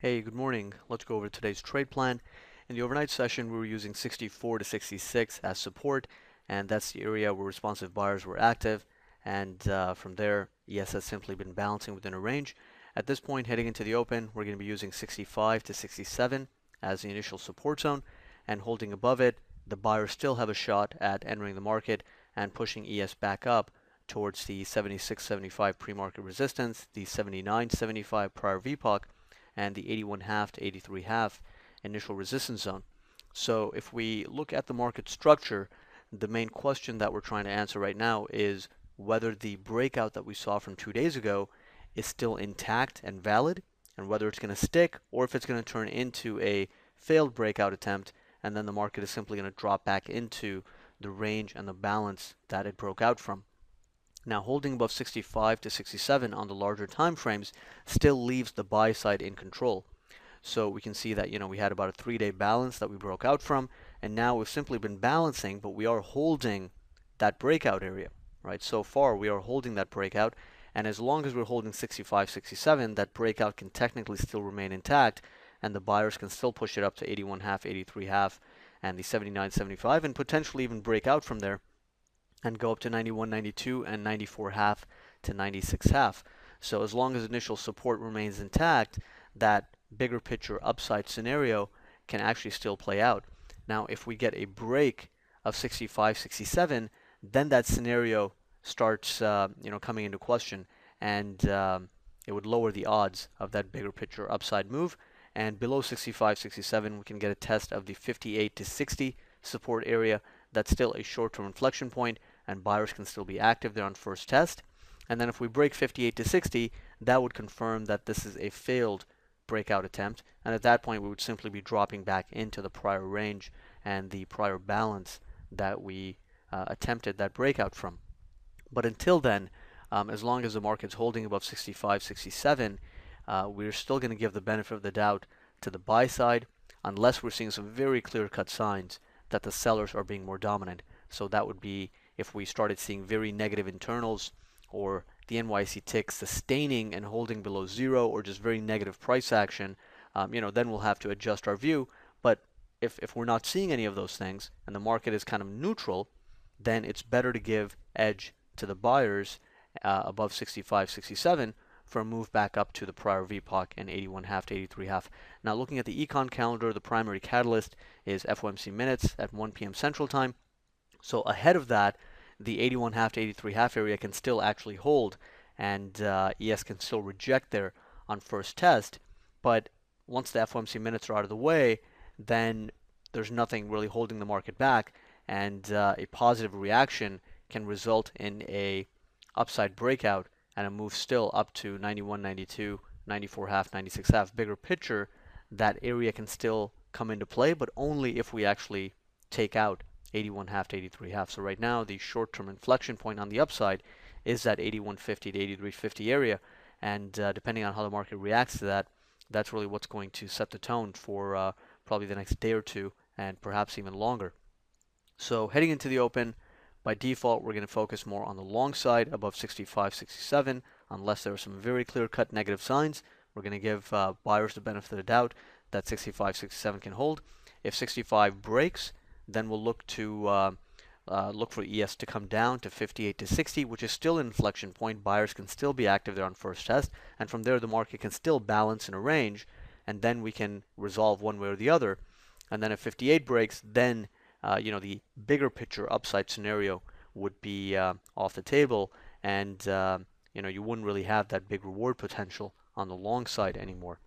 Hey, good morning. Let's go over today's trade plan. In the overnight session, we were using 64 to 66 as support, and that's the area where responsive buyers were active. And from there, ES has simply been balancing within a range. At this point, heading into the open, we're going to be using 65 to 67 as the initial support zone, and holding above it, the buyers still have a shot at entering the market and pushing ES back up towards the 76.75 pre-market resistance, the 79.75 prior VPOC, and the 81.5 to 83.5 initial resistance zone. So if we look at the market structure, the main question that we're trying to answer right now is whether the breakout that we saw from 2 days ago is still intact and valid, and whether it's going to stick or if it's going to turn into a failed breakout attempt, and then the market is simply going to drop back into the range and the balance that it broke out from. Now, holding above 65 to 67 on the larger time frames still leaves the buy side in control. So we can see that, we had about a 3-day balance that we broke out from, and now we've simply been balancing, but we are holding that breakout area, right? So far, we are holding that breakout, and as long as we're holding 65, 67, that breakout can technically still remain intact, and the buyers can still push it up to 81.5, 83.5, and the 79.75, and potentially even break out from there and go up to 91.92 and 94.5 to 96.5. So as long as initial support remains intact, that bigger picture upside scenario can actually still play out. Now, if we get a break of 65, 67, then that scenario starts, coming into question, and it would lower the odds of that bigger picture upside move. And below 65, 67, we can get a test of the 58 to 60 support area. That's still a short-term inflection point, and buyers can still be active there on first test. And then if we break 58 to 60, that would confirm that this is a failed breakout attempt. And at that point, we would simply be dropping back into the prior range and the prior balance that we attempted that breakout from. But until then, as long as the market's holding above 65, 67, we're still going to give the benefit of the doubt to the buy side, unless we're seeing some very clear-cut signs that the sellers are being more dominant. So that would be if we started seeing very negative internals, or the NYC tick sustaining and holding below zero, or just very negative price action, then we'll have to adjust our view. But if we're not seeing any of those things and the market is kind of neutral, then it's better to give edge to the buyers above 65, 67 for a move back up to the prior VPOC and 81.5 to 83.5. Now, looking at the econ calendar, the primary catalyst is FOMC minutes at 1 p.m. Central Time. So ahead of that, the 81.5 to 83.5 area can still actually hold, and ES can still reject there on first test. But once the FOMC minutes are out of the way, then there's nothing really holding the market back, and a positive reaction can result in a upside breakout and a move still up to 91, 92, 94.5, 96.5. Bigger picture, that area can still come into play, but only if we actually take out 81.5 to 83.5. So right now, the short-term inflection point on the upside is that 81.50 to 83.50 area, and depending on how the market reacts to that, that's really what's going to set the tone for probably the next day or two, and perhaps even longer. So heading into the open, by default, we're going to focus more on the long side above 65, 67, unless there are some very clear-cut negative signs. We're going to give buyers the benefit of the doubt that 65, 67 can hold. If 65 breaks, then we'll look to look for ES to come down to 58 to 60, which is still an inflection point. Buyers can still be active there on first test, and from there the market can still balance in a range, and then we can resolve one way or the other. And then if 58 breaks, then the bigger picture upside scenario would be off the table, and you wouldn't really have that big reward potential on the long side anymore.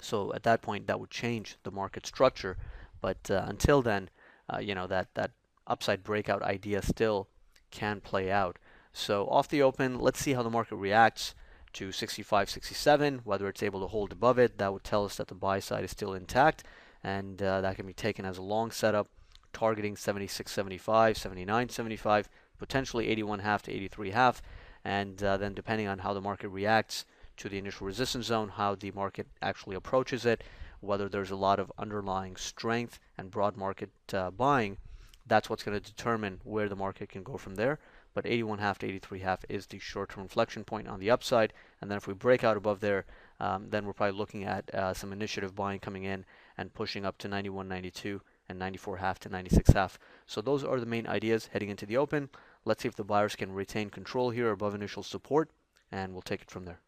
So at that point, that would change the market structure. But until then, that upside breakout idea still can play out. So off the open, let's see how the market reacts to 65, 67, whether it's able to hold above it. That would tell us that the buy side is still intact, and that can be taken as a long setup, targeting 76.75, 79.75, potentially 81.5 to 83.5, and then depending on how the market reacts to the initial resistance zone, how the market actually approaches it, whether there's a lot of underlying strength and broad market buying, that's what's going to determine where the market can go from there. But 81.5 to 83.5 is the short-term inflection point on the upside, and then if we break out above there, then we're probably looking at some initiative buying coming in and pushing up to 91.92 and 94.5 to 96.5. So those are the main ideas heading into the open. Let's see if the buyers can retain control here above initial support, and we'll take it from there.